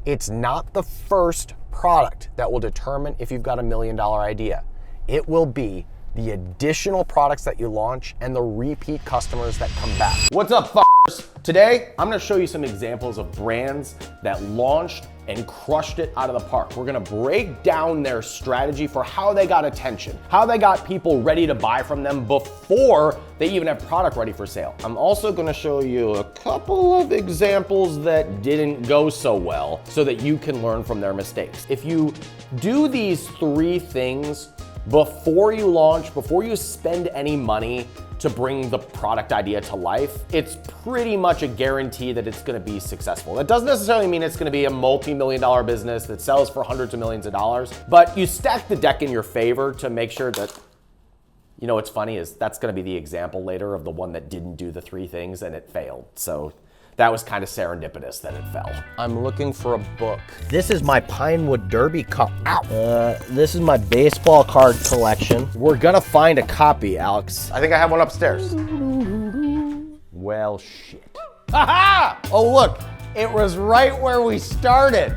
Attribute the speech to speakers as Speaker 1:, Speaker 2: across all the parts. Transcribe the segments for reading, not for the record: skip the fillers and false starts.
Speaker 1: It's not the first product that will determine if you've got $1 million idea. It will be the additional products that you launch and the repeat customers that come back. What's up, f***ers? Today, I'm gonna show you some examples of brands that launched and crushed it out of the park. We're gonna break down their strategy for how they got attention, how they got people ready to buy from them before they even have product ready for sale. I'm also gonna show you a couple of examples that didn't go so well so that you can learn from their mistakes. If you do these 3 things before you launch, before you spend any money to bring the product idea to life, it's pretty much a guarantee that it's gonna be successful. That doesn't necessarily mean it's gonna be a multi-million-dollar business that sells for hundreds of millions of dollars, but you stack the deck in your favor to make sure that, you know what's funny is that's gonna be the example later of the one that didn't do the 3 things and it failed. So that was kind of serendipitous that it fell. I'm looking for a book. This is my Pinewood Derby cup. Ow. This is my baseball card collection. We're gonna find a copy, Alex. I think I have one upstairs. Well, shit. Aha! Oh, look, it was right where we started.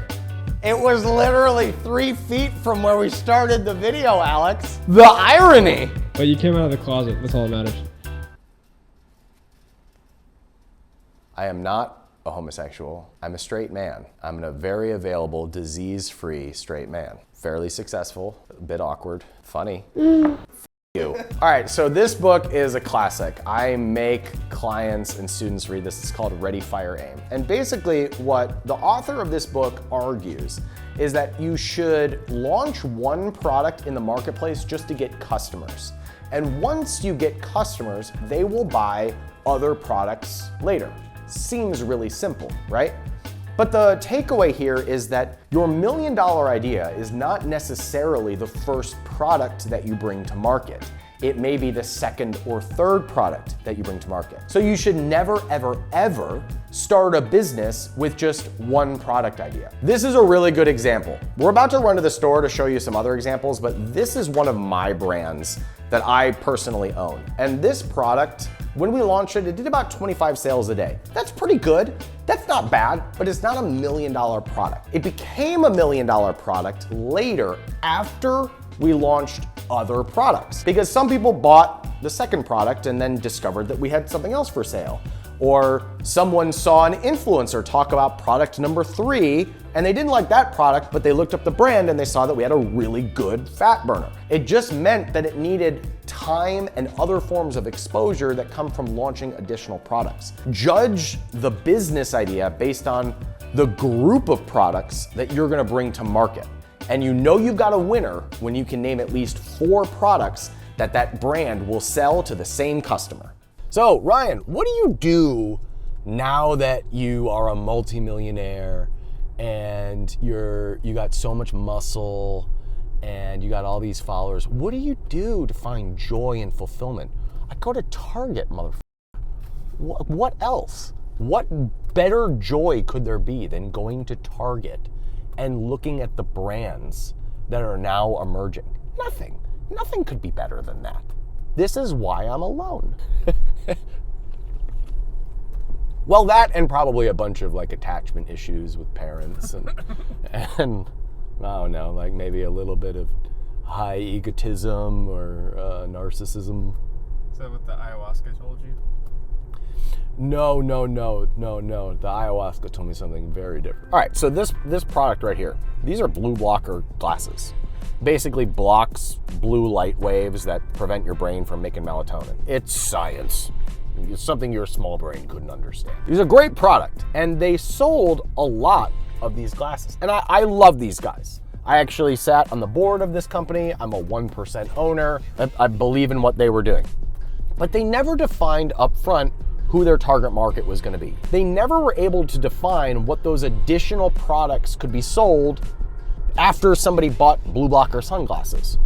Speaker 1: It was literally 3 feet from where we started the video, Alex. The irony.
Speaker 2: But you came out of the closet, that's all that matters.
Speaker 1: I am not a homosexual. I'm a straight man. I'm a very available, disease-free straight man. Fairly successful, a bit awkward, funny. F you. All right, so this book is a classic. I make clients and students read this. It's called Ready, Fire, Aim. And basically what the author of this book argues is that you should launch one product in the marketplace just to get customers. And once you get customers, they will buy other products later. Seems really simple, right? But the takeaway here is that your $1 million idea is not necessarily the first product that you bring to market. It may be the 2nd or 3rd product that you bring to market. So you should never, ever, ever start a business with just one product idea. This is a really good example. We're about to run to the store to show you some other examples, but this is one of my brands that I personally own. And this product, when we launched it, it did about 25 sales a day. That's pretty good. That's not bad, but it's not a $1 million product. It became a $1 million product later after we launched other products, because some people bought the 2nd product and then discovered that we had something else for sale. Or someone saw an influencer talk about product number 3 and they didn't like that product, but they looked up the brand and they saw that we had a really good fat burner. It just meant that it needed time and other forms of exposure that come from launching additional products. Judge the business idea based on the group of products that you're gonna bring to market. And you know you've got a winner when you can name at least 4 products that brand will sell to the same customer. So Ryan, what do you do now that you are a multimillionaire and you got so much muscle and you got all these followers? What do you do to find joy and fulfillment? I go to Target, motherfucker. What else? What better joy could there be than going to Target and looking at the brands that are now emerging? Nothing. Nothing could be better than that. This is why I'm alone. Well, that and probably a bunch of like attachment issues with parents and I don't know, like maybe a little bit of high egotism or narcissism.
Speaker 2: Is that what the ayahuasca told you?
Speaker 1: No. The ayahuasca told me something very different. All right, so this product right here, these are blue blocker glasses. Basically blocks blue light waves that prevent your brain from making melatonin. It's science. It's something your small brain couldn't understand. These are a great product, and they sold a lot of these glasses. And I love these guys. I actually sat on the board of this company. I'm a 1% owner. I believe in what they were doing. But they never defined up front who their target market was gonna be. They never were able to define what those additional products could be sold after somebody bought blue blocker sunglasses.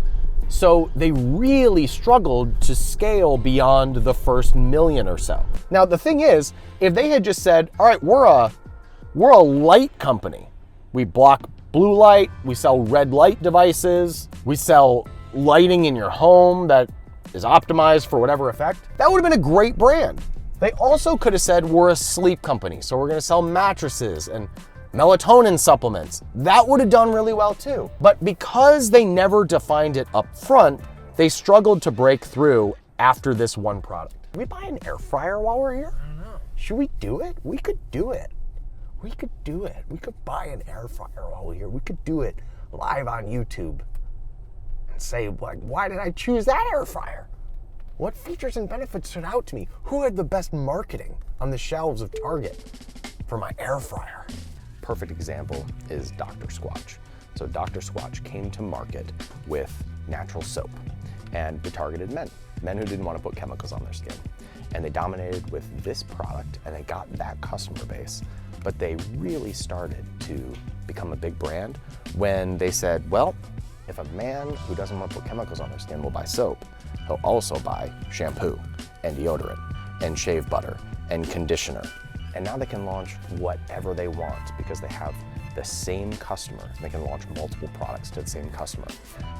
Speaker 1: So they really struggled to scale beyond the first million or so. Now the thing is, if they had just said, all right, we're a light company. We block blue light, we sell red light devices, we sell lighting in your home that is optimized for whatever effect, that would have been a great brand. They also could have said, we're a sleep company, so we're gonna sell mattresses and Melatonin supplements, that would have done really well too. But because they never defined it up front, they struggled to break through after this one product. Can we buy an air fryer while we're here?
Speaker 2: I don't know.
Speaker 1: Should we do it? We could do it. We could do it. We could buy an air fryer while we're here. We could do it live on YouTube and say, like, why did I choose that air fryer? What features and benefits stood out to me? Who had the best marketing on the shelves of Target for my air fryer? Perfect example is Dr. Squatch. So Dr. Squatch came to market with natural soap, and they targeted men who didn't want to put chemicals on their skin. And they dominated with this product, and they got that customer base. But they really started to become a big brand when they said, well, if a man who doesn't want to put chemicals on their skin will buy soap, he'll also buy shampoo and deodorant and shave butter and conditioner. And now they can launch whatever they want because they have the same customer. They can launch multiple products to the same customer.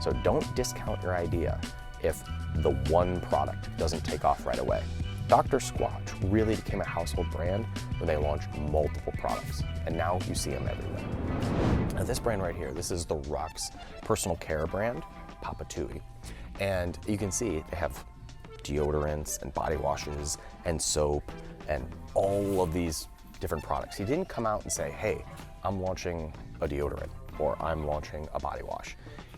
Speaker 1: So don't discount your idea if the one product doesn't take off right away. Dr. Squatch really became a household brand when they launched multiple products, and now you see them everywhere. Now this brand right here, this is the Rock's personal care brand, Papa Tui. And you can see they have deodorants and body washes and soap and all of these different products. He didn't come out and say, hey, I'm launching a deodorant or I'm launching a body wash.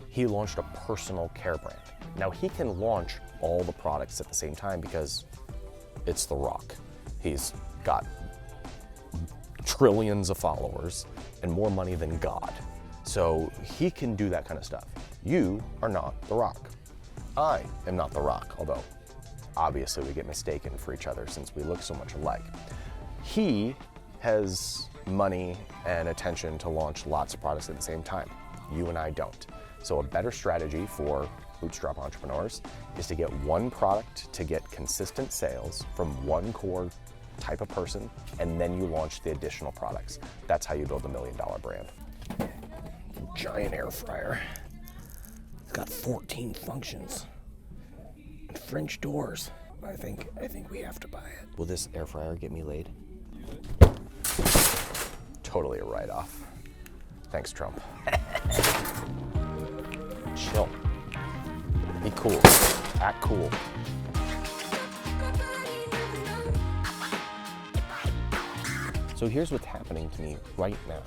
Speaker 1: He launched a personal care brand. Now he can launch all the products at the same time because it's The Rock. He's got trillions of followers and more money than God. So he can do that kind of stuff. You are not The Rock. I am not The Rock, although obviously we get mistaken for each other since we look so much alike. He has money and attention to launch lots of products at the same time. You and I don't. So a better strategy for bootstrap entrepreneurs is to get one product to get consistent sales from one core type of person, and then you launch the additional products. That's how you build a $1 million brand. Giant air fryer. It's got 14 functions. And French doors. I think we have to buy it. Will this air fryer get me laid? Totally a write-off. Thanks, Trump. Chill. Be cool. Act cool. So here's what's happening to me right now.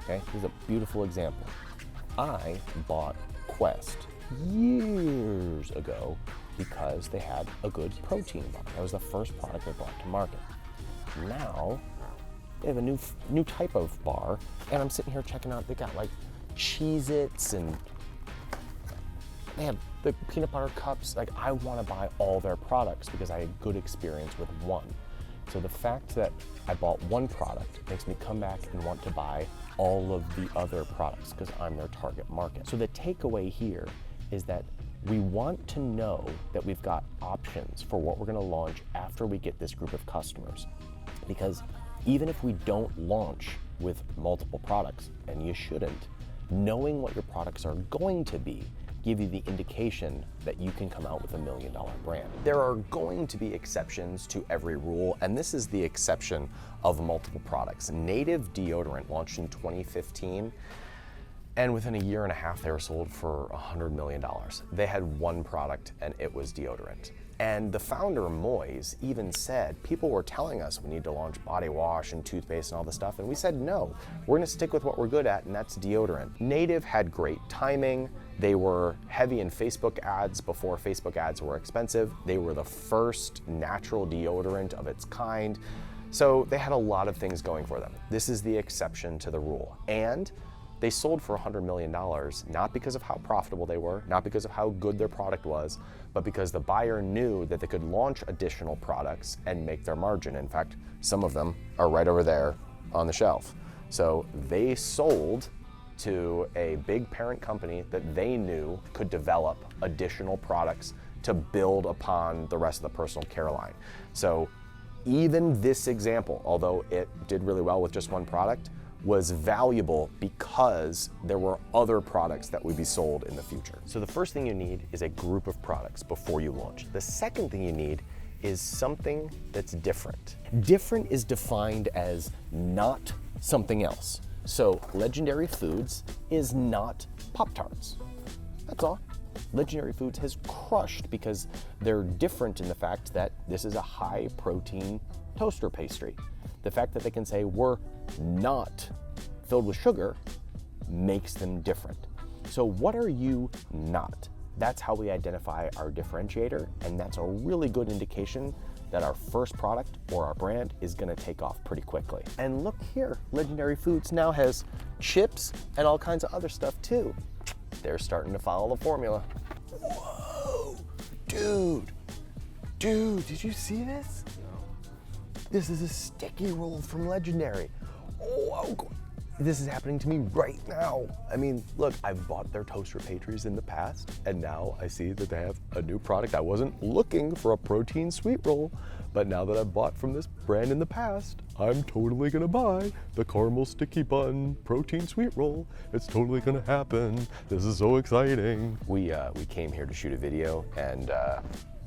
Speaker 1: Okay, here's a beautiful example. I bought Quest years ago because they had a good protein bar. That was the first product they brought to market. Now they have a new type of bar, and I'm sitting here checking out. They got like Cheez-Its, and they have the peanut butter cups. Like, I want to buy all their products because I had good experience with one. So the fact that I bought one product makes me come back and want to buy all of the other products because I'm their target market. So the takeaway here is that we want to know that we've got options for what we're going to launch after we get this group of customers. Because even if we don't launch with multiple products, and you shouldn't, knowing what your products are going to be give you the indication that you can come out with a $1 million brand. There are going to be exceptions to every rule, and this is the exception of multiple products. Native deodorant launched in 2015, and within a year and a half, they were sold for $100 million. They had one product, and it was deodorant. And the founder, Moyes, even said, people were telling us we need to launch body wash and toothpaste and all this stuff, and we said, no, we're gonna stick with what we're good at, and that's deodorant. Native had great timing. They were heavy in Facebook ads before Facebook ads were expensive. They were the first natural deodorant of its kind. So they had a lot of things going for them. This is the exception to the rule. And they sold for $100 million, not because of how profitable they were, not because of how good their product was, but because the buyer knew that they could launch additional products and make their margin. In fact, some of them are right over there on the shelf. So they sold to a big parent company that they knew could develop additional products to build upon the rest of the personal care line. So even this example, although it did really well with just one product, was valuable because there were other products that would be sold in the future. So the first thing you need is a group of products before you launch. The second thing you need is something that's different. Different is defined as not something else. So Legendary Foods is not Pop-Tarts. That's all. Legendary Foods has crushed because they're different in the fact that this is a high protein toaster pastry. The fact that they can say we're not filled with sugar makes them different. So what are you not? That's how we identify our differentiator, and that's a really good indication that our first product or our brand is gonna take off pretty quickly. And look here, Legendary Foods now has chips and all kinds of other stuff too. They're starting to follow the formula. Whoa, dude, did you see this? No. This is a sticky roll from Legendary. Oh, this is happening to me right now. I mean, look, I've bought their toaster pastries in the past, and now I see that they have a new product. I wasn't looking for a protein sweet roll, but now that I've bought from this brand in the past, I'm totally gonna buy the caramel sticky bun protein sweet roll. It's totally gonna happen. This is so exciting. We came here to shoot a video, and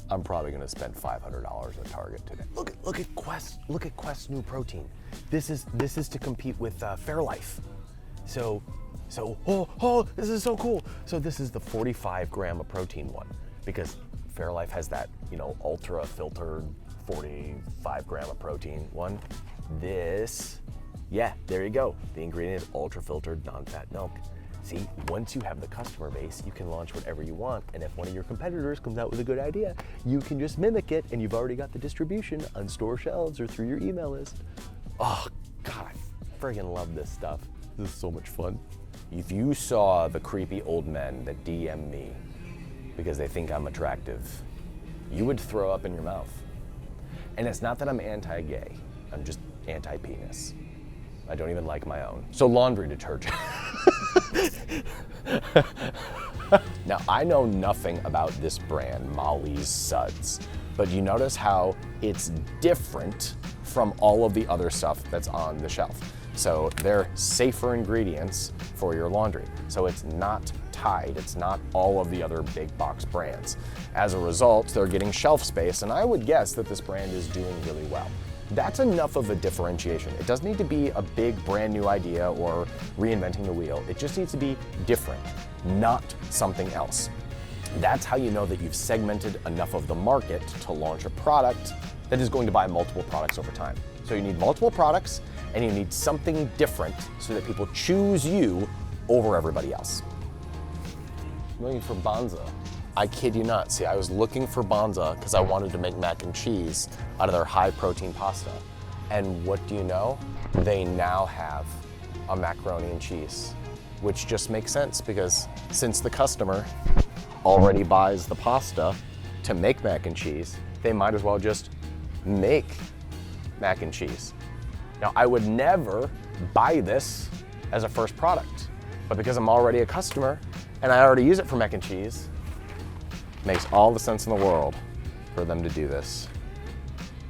Speaker 1: I'm probably gonna spend $500 at Target today. Look at Quest's new protein. This is to compete with Fairlife. So this is so cool. So this is the 45 gram of protein one, because Fairlife has that, ultra filtered 45 gram of protein one. This, yeah, there you go. The ingredient is ultra filtered non-fat milk. See, once you have the customer base, you can launch whatever you want, and if one of your competitors comes out with a good idea, you can just mimic it, and you've already got the distribution on store shelves or through your email list. Oh, God, I friggin' love this stuff. This is so much fun. If you saw the creepy old men that DM me because they think I'm attractive, you would throw up in your mouth. And it's not that I'm anti-gay, I'm just anti-penis. I don't even like my own. So laundry detergent. Now, I know nothing about this brand, Molly's Suds, but you notice how it's different from all of the other stuff that's on the shelf. So they're safer ingredients for your laundry. So it's not Tide, it's not all of the other big box brands. As a result, they're getting shelf space, and I would guess that this brand is doing really well. That's enough of a differentiation. It doesn't need to be a big brand new idea or reinventing the wheel. It just needs to be different, not something else. That's how you know that you've segmented enough of the market to launch a product that is going to buy multiple products over time. So you need multiple products, and you need something different so that people choose you over everybody else. I'm looking for Banza. I kid you not. See, I was looking for Banza because I wanted to make mac and cheese out of their high protein pasta. And what do you know? They now have a macaroni and cheese, which just makes sense because since the customer already buys the pasta to make mac and cheese, they might as well just make mac and cheese. Now, I would never buy this as a first product, but because I'm already a customer and I already use it for mac and cheese, makes all the sense in the world for them to do this.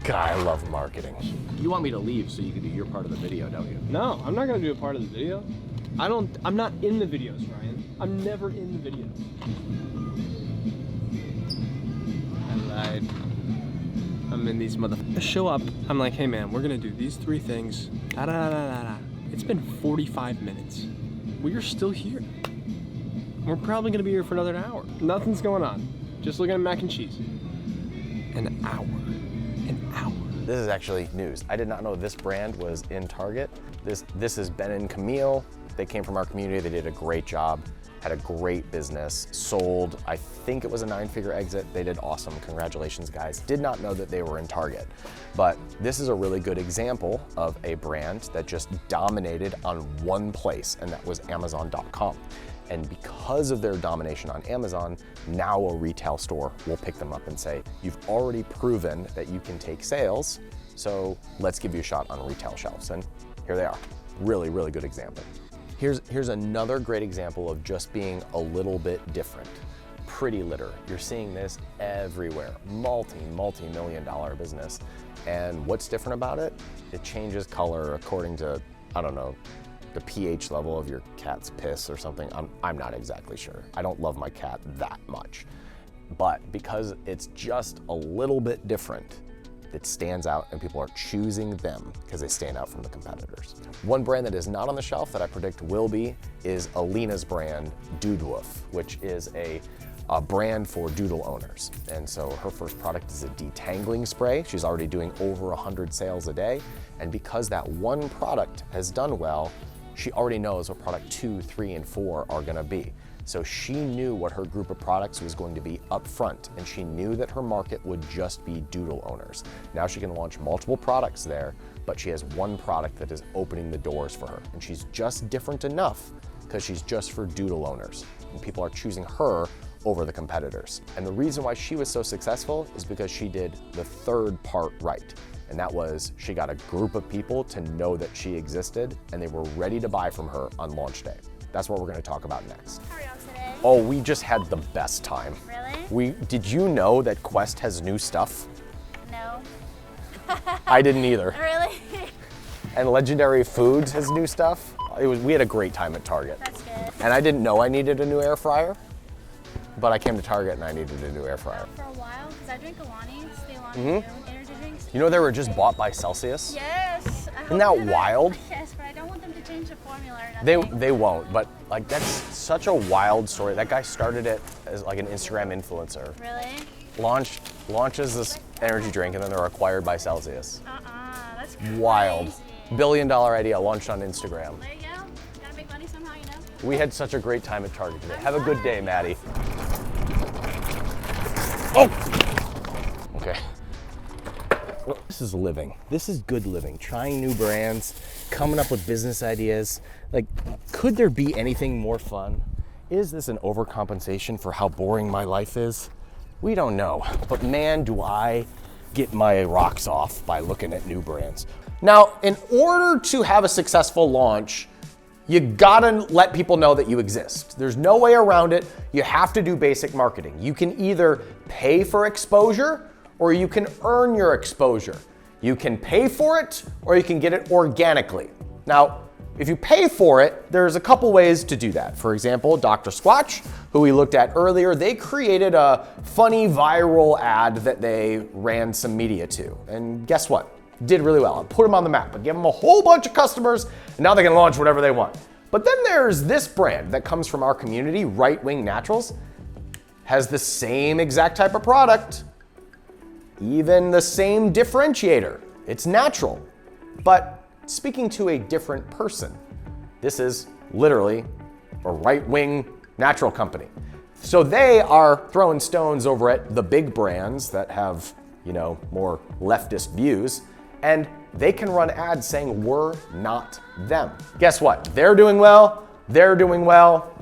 Speaker 1: God, I love marketing. You want me to leave so you can do your part of the video, don't you?
Speaker 2: No, I'm not gonna do a part of the video. I'm not in the videos, Ryan. I'm never in the videos. I lied. I'm in these I show up, I'm like, hey man, we're gonna do these 3 things. Da da da da da. It's been 45 minutes. We're still here. We're probably gonna be here for another hour. Nothing's going on. Just looking at mac and cheese. An hour.
Speaker 1: This is actually news. I did not know this brand was in Target. This is Ben and Camille. They came from our community. They did a great job, had a great business, sold, I think it was a 9-figure exit. They did awesome. Congratulations, guys. Did not know that they were in Target. But this is a really good example of a brand that just dominated on one place, and that was Amazon.com. And because of their domination on Amazon, now a retail store will pick them up and say, you've already proven that you can take sales, so let's give you a shot on retail shelves. And here they are. Really, really good example. Here's another great example of just being a little bit different. Pretty Litter. You're seeing this everywhere. Multi-million dollar business. And what's different about it? It changes color according to, I don't know, the pH level of your cat's piss or something. I'm not exactly sure. I don't love my cat that much. But because it's just a little bit different, that stands out and people are choosing them because they stand out from the competitors. One brand that is not on the shelf that I predict will be is Alina's brand, Dude Woof, which is a brand for doodle owners. And so her first product is a detangling spray. She's already doing over 100 sales a day. And because that one product has done well, she already knows what product 2, 3, and 4 are gonna be. So she knew what her group of products was going to be up front, and she knew that her market would just be doodle owners. Now she can launch multiple products there, but she has one product that is opening the doors for her. And she's just different enough because she's just for doodle owners. And people are choosing her over the competitors. And the reason why she was so successful is because she did the third part right. And that was she got a group of people to know that she existed and they were ready to buy from her on launch day. That's what we're gonna talk about next.
Speaker 3: How are y'all today?
Speaker 1: Oh, we just had the best time.
Speaker 3: Really?
Speaker 1: Did you know that Quest has new stuff?
Speaker 3: No.
Speaker 1: I didn't either.
Speaker 3: Really?
Speaker 1: And Legendary Foods has new stuff. We had a great time at Target.
Speaker 3: That's good.
Speaker 1: And I didn't know I needed a new air fryer, but I came to Target and I needed a new air fryer.
Speaker 3: For a while, because I drink Alani's, the Alani energy drinks.
Speaker 1: You know they were just bought by Celsius?
Speaker 3: Yes.
Speaker 1: Isn't that wild?
Speaker 3: Yes, but I don't want them to change the formula or nothing.
Speaker 1: They won't, but like that's such a wild story. That guy started it as like an Instagram influencer.
Speaker 3: Really?
Speaker 1: Launches this energy drink and then they're acquired by Celsius.
Speaker 3: That's crazy.
Speaker 1: Wild. $1 billion idea launched on Instagram.
Speaker 3: There you go. Gotta make money somehow, you know?
Speaker 1: We had such a great time at Target today. Have a good day, Maddie. Oh! Okay. Well, this is living. This is good living. Trying new brands, coming up with business ideas. Like, could there be anything more fun? Is this an overcompensation for how boring my life is? We don't know. But man, do I get my rocks off by looking at new brands. Now, in order to have a successful launch, you gotta let people know that you exist. There's no way around it. You have to do basic marketing. You can either pay for exposure or you can earn your exposure. You can pay for it or you can get it organically. Now, if you pay for it, there's a couple ways to do that. For example, Dr. Squatch, who we looked at earlier, they created a funny viral ad that they ran some media to. And guess what? Did really well. I put them on the map. I gave them a whole bunch of customers, and now they can launch whatever they want. But then there's this brand that comes from our community, Right Wing Naturals, has the same exact type of product, even the same differentiator. It's natural, but speaking to a different person. This is literally a right-wing natural company. So they are throwing stones over at the big brands that have, more leftist views, and they can run ads saying we're not them. Guess what? They're doing well, they're doing well.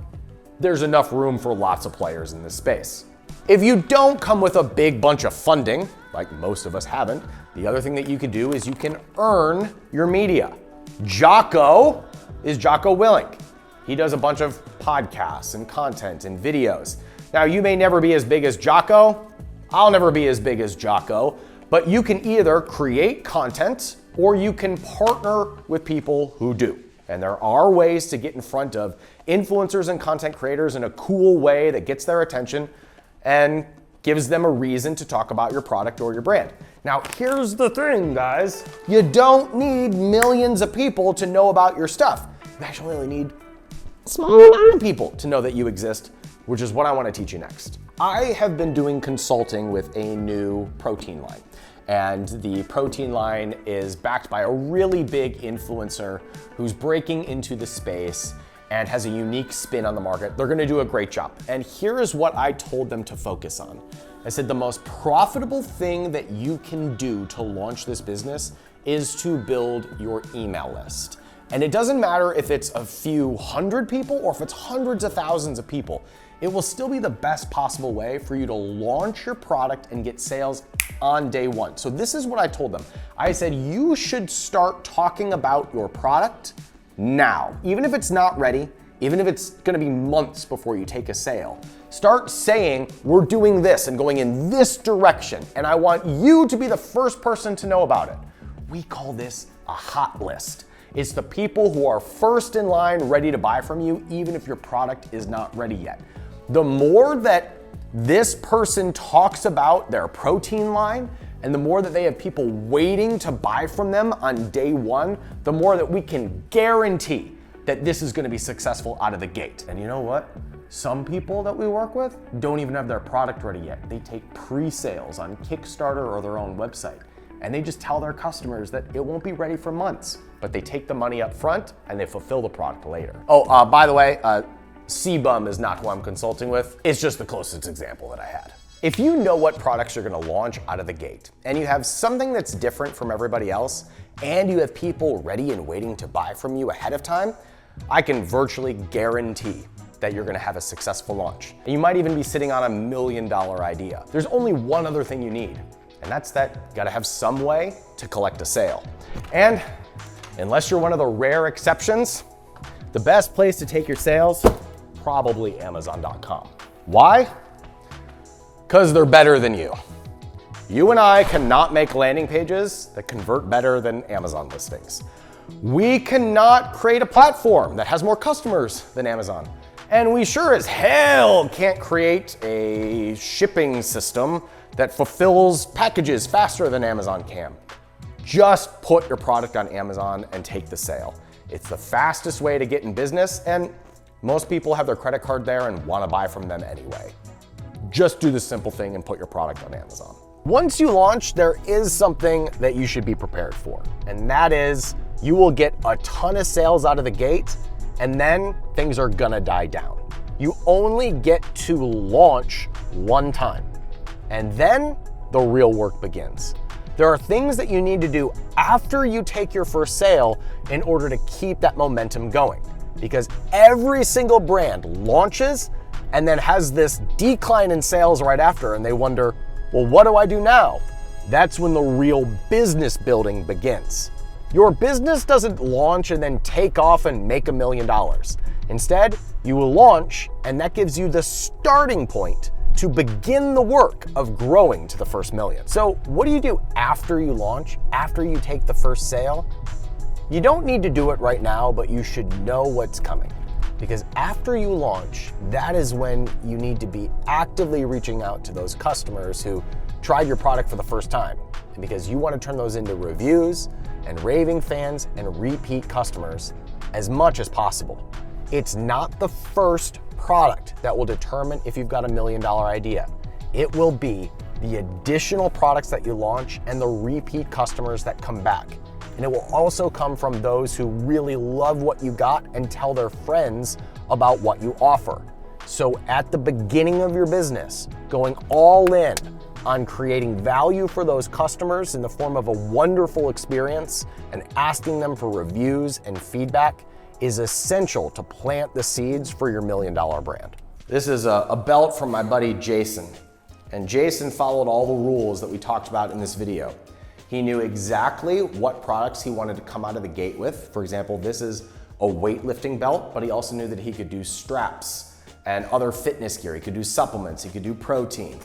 Speaker 1: There's enough room for lots of players in this space. If you don't come with a big bunch of funding, like most of us haven't, the other thing that you could do is you can earn your media. Jocko is Jocko Willink. He does a bunch of podcasts and content and videos. Now, you may never be as big as Jocko. I'll never be as big as Jocko, but you can either create content or you can partner with people who do. And there are ways to get in front of influencers and content creators in a cool way that gets their attention and gives them a reason to talk about your product or your brand. Now, here's the thing, guys. You don't need millions of people to know about your stuff. You actually only need a small amount of people to know that you exist, which is what I want to teach you next. I have been doing consulting with a new protein line. And the protein line is backed by a really big influencer who's breaking into the space and has a unique spin on the market. They're gonna do a great job. And here is what I told them to focus on. I said the most profitable thing that you can do to launch this business is to build your email list. And it doesn't matter if it's a few hundred people or if it's hundreds of thousands of people. It will still be the best possible way for you to launch your product and get sales on day one. So this is what I told them. I said, you should start talking about your product now. Even if it's not ready, even if it's gonna be months before you take a sale, start saying, we're doing this and going in this direction, and I want you to be the first person to know about it. We call this a hot list. It's the people who are first in line ready to buy from you, even if your product is not ready yet. The more that this person talks about their protein line, And the more that they have people waiting to buy from them on day one, the more that we can guarantee that this is gonna be successful out of the gate. And you know what? Some people that we work with don't even have their product ready yet. They take pre-sales on Kickstarter or their own website, and they just tell their customers that it won't be ready for months, but they take the money up front and they fulfill the product later. Oh, by the way, CBum is not who I'm consulting with. It's just the closest example that I had. If you know what products you're gonna launch out of the gate, and you have something that's different from everybody else, and you have people ready and waiting to buy from you ahead of time, I can virtually guarantee that you're gonna have a successful launch. And you might even be sitting on $1 million idea. There's only one other thing you need, and that's that you gotta have some way to collect a sale. And unless you're one of the rare exceptions, the best place to take your sales, probably Amazon.com. Why? Because they're better than you. You and I cannot make landing pages that convert better than Amazon listings. We cannot create a platform that has more customers than Amazon. And we sure as hell can't create a shipping system that fulfills packages faster than Amazon can. Just put your product on Amazon and take the sale. It's the fastest way to get in business, and most people have their credit card there and want to buy from them anyway. Just do the simple thing and put your product on Amazon. Once you launch, there is something that you should be prepared for, and that is you will get a ton of sales out of the gate, and then things are gonna die down. You only get to launch one time, and then the real work begins. There are things that you need to do after you take your first sale in order to keep that momentum going, because every single brand launches and then has this decline in sales right after, and they wonder, well, what do I do now? That's when the real business building begins. Your business doesn't launch and then take off and make $1 million. Instead, you will launch, and that gives you the starting point to begin the work of growing to the first million. So what do you do after you launch, after you take the first sale? You don't need to do it right now, but you should know what's coming. Because after you launch, that is when you need to be actively reaching out to those customers who tried your product for the first time. And because you want to turn those into reviews and raving fans and repeat customers as much as possible. It's not the first product that will determine if you've got $1 million idea. It will be the additional products that you launch and the repeat customers that come back. And it will also come from those who really love what you got and tell their friends about what you offer. So at the beginning of your business, going all in on creating value for those customers in the form of a wonderful experience and asking them for reviews and feedback is essential to plant the seeds for your $1 million brand. This is a belt from my buddy Jason. And Jason followed all the rules that we talked about in this video. He knew exactly what products he wanted to come out of the gate with. For example, this is a weightlifting belt, but he also knew that he could do straps and other fitness gear. He could do supplements, he could do protein.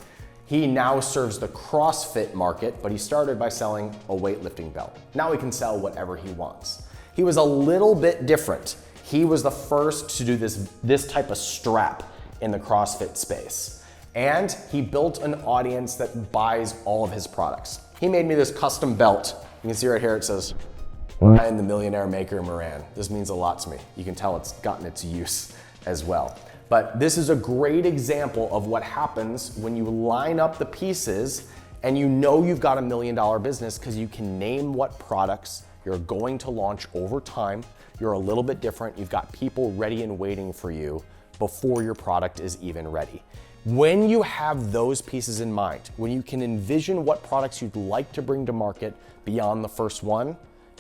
Speaker 1: He now serves the CrossFit market, but he started by selling a weightlifting belt. Now he can sell whatever he wants. He was a little bit different. He was the first to do this type of strap in the CrossFit space. And he built an audience that buys all of his products. He made me this custom belt. You can see right here it says, I am the millionaire maker Moran. This means a lot to me. You can tell it's gotten its use as well. But this is a great example of what happens when you line up the pieces and you know you've got $1 million business because you can name what products you're going to launch over time. You're a little bit different. You've got people ready and waiting for you before your product is even ready. When you have those pieces in mind, when you can envision what products you'd like to bring to market beyond the first one,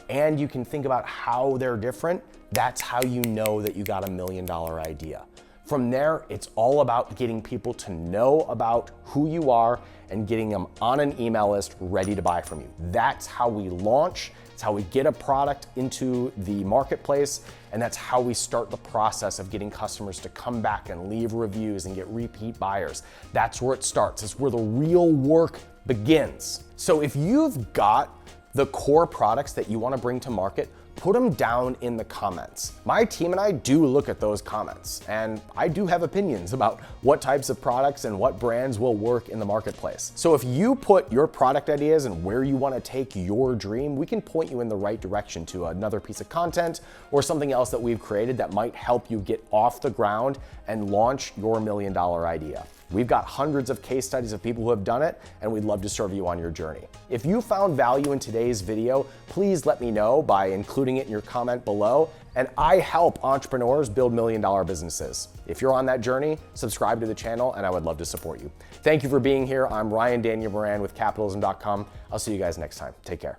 Speaker 1: and you can think about how they're different, that's how you know that you got $1 million idea. From there, it's all about getting people to know about who you are and getting them on an email list ready to buy from you. That's how we launch. It's how we get a product into the marketplace, and that's how we start the process of getting customers to come back and leave reviews and get repeat buyers. That's where it starts. It's where the real work begins. So if you've got the core products that you want to bring to market, put them down in the comments. My team and I do look at those comments, and I do have opinions about what types of products and what brands will work in the marketplace. So if you put your product ideas and where you want to take your dream, we can point you in the right direction to another piece of content or something else that we've created that might help you get off the ground and launch your $1 million idea. We've got hundreds of case studies of people who have done it, and we'd love to serve you on your journey. If you found value in today's video, please let me know by including it in your comment below, and I help entrepreneurs build $1 million businesses. If you're on that journey, subscribe to the channel, and I would love to support you. Thank you for being here. I'm Ryan Daniel Moran with Capitalism.com. I'll see you guys next time. Take care.